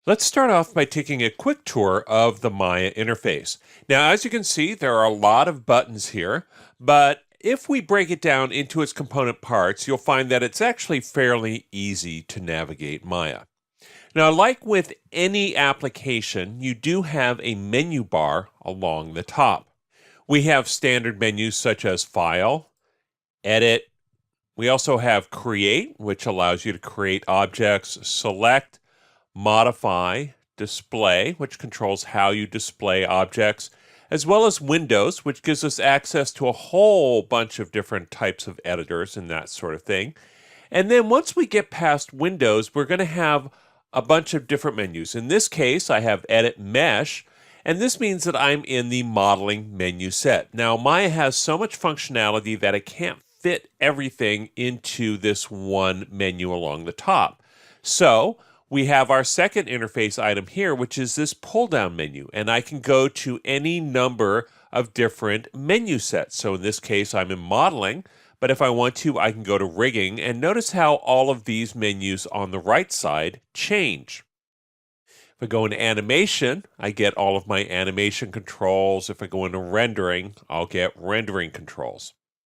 Let's start off by taking a quick tour of the Maya interface. Now, as you can see, there are a lot of buttons here, but if we break it down into its component parts, you'll find that it's actually fairly easy to navigate Maya. Now, like with any application, you do have a menu bar along the top. We have standard menus such as File, Edit. We also have Create, which allows you to create objects, Select, Modify, Display, which controls how you display objects, as well as Windows, which gives us access to a whole bunch of different types of editors and that sort of thing. And then once we get past Windows, we're going to have a bunch of different menus. In this case, I have Edit Mesh, and this means that I'm in the modeling menu set. Now, Maya has so much functionality that it can't fit everything into this one menu along the top. So we have our second interface item here, which is this pull-down menu, and I can go to any number of different menu sets. So in this case, I'm in modeling, but if I want to, I can go to rigging, and notice how all of these menus on the right side change. If I go into animation, I get all of my animation controls. If I go into rendering, I'll get rendering controls.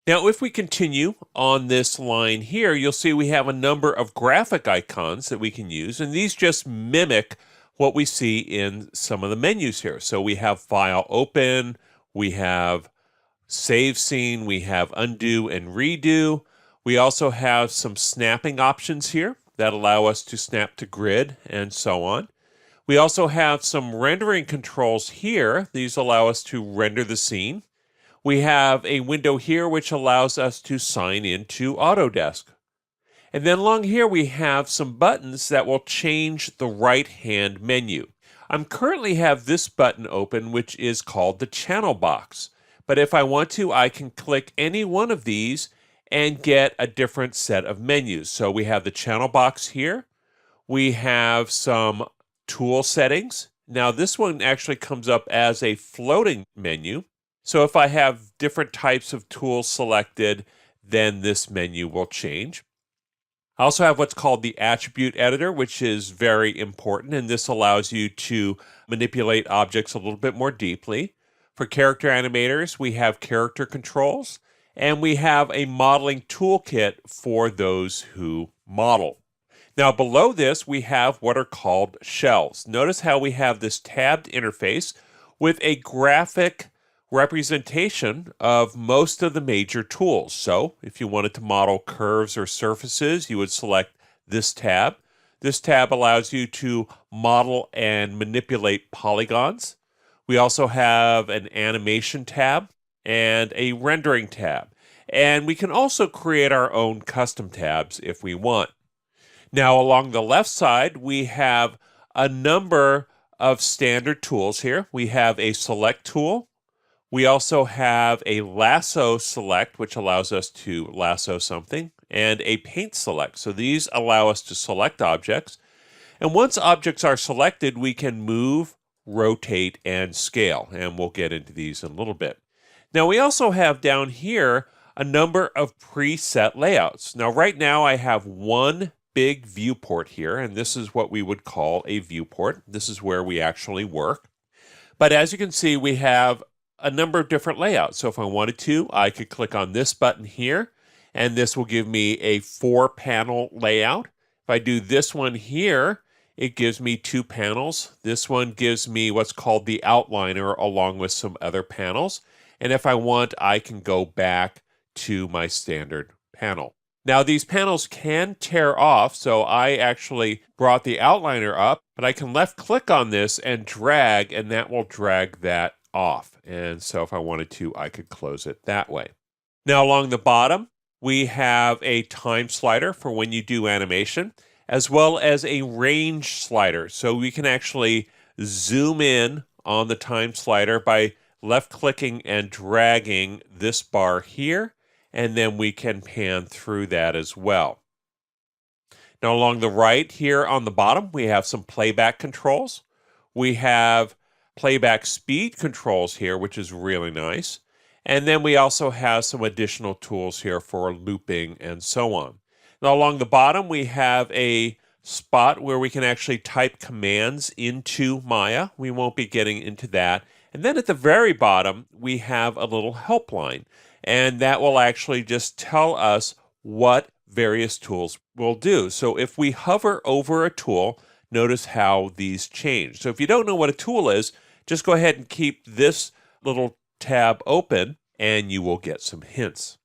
Now, if we continue on this line here, you'll see we have a number of graphic icons that we can use, and these just mimic what we see in some of the menus here. So we have File Open, we have Save Scene, we have Undo and Redo. We also have some snapping options here that allow us to snap to grid and so on. We also have some rendering controls here. These allow us to render the scene. We have a window here which allows us to sign into Autodesk. And then along here we have some buttons that will change the right-hand menu. I currently have this button open, which is called the channel box. But if I want to, I can click any one of these and get a different set of menus. So we have the channel box here. We have some tool settings. Now this one actually comes up as a floating menu. So if I have different types of tools selected, then this menu will change. I also have what's called the attribute editor, which is very important, and this allows you to manipulate objects a little bit more deeply. For character animators, we have character controls, and we have a modeling toolkit for those who model. Now below this, we have what are called shelves. Notice how we have this tabbed interface with a graphic representation of most of the major tools. So if you wanted to model curves or surfaces, you would select this tab. This tab allows you to model and manipulate polygons. We also have an animation tab and a rendering tab. And we can also create our own custom tabs if we want. Now along the left side, we have a number of standard tools here. We have a select tool. We also have a lasso select, which allows us to lasso something, and a paint select. So these allow us to select objects. And once objects are selected, we can move, rotate, and scale. And we'll get into these in a little bit. Now we also have down here a number of preset layouts. Now right now I have one big viewport here, and this is what we would call a viewport. This is where we actually work. But as you can see, we have a number of different layouts. So if I wanted to, I could click on this button here, and this will give me a 4-panel layout. If I do this one here, it gives me 2 panels. This one gives me what's called the outliner along with some other panels. And if I want, I can go back to my standard panel. Now these panels can tear off, so I actually brought the outliner up, but I can left click on this and drag, and that will drag that off. And so if I wanted to, I could close it that way. Now along the bottom, we have a time slider for when you do animation, as well as a range slider. So we can actually zoom in on the time slider by left clicking and dragging this bar here, and then we can pan through that as well. Now along the right here on the bottom, we have some playback controls. We have playback speed controls here, which is really nice. And then we also have some additional tools here for looping and so on. Now along the bottom, we have a spot where we can actually type commands into Maya. We won't be getting into that. And then at the very bottom, we have a little helpline, and that will actually just tell us what various tools will do. So if we hover over a tool, notice how these change. So if you don't know what a tool is, just go ahead and keep this little tab open and you will get some hints.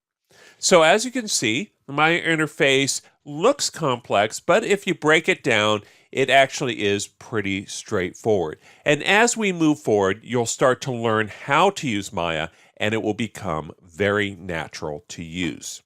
So as you can see, the Maya interface looks complex, but if you break it down, it actually is pretty straightforward. And as we move forward, you'll start to learn how to use Maya, and it will become very natural to use.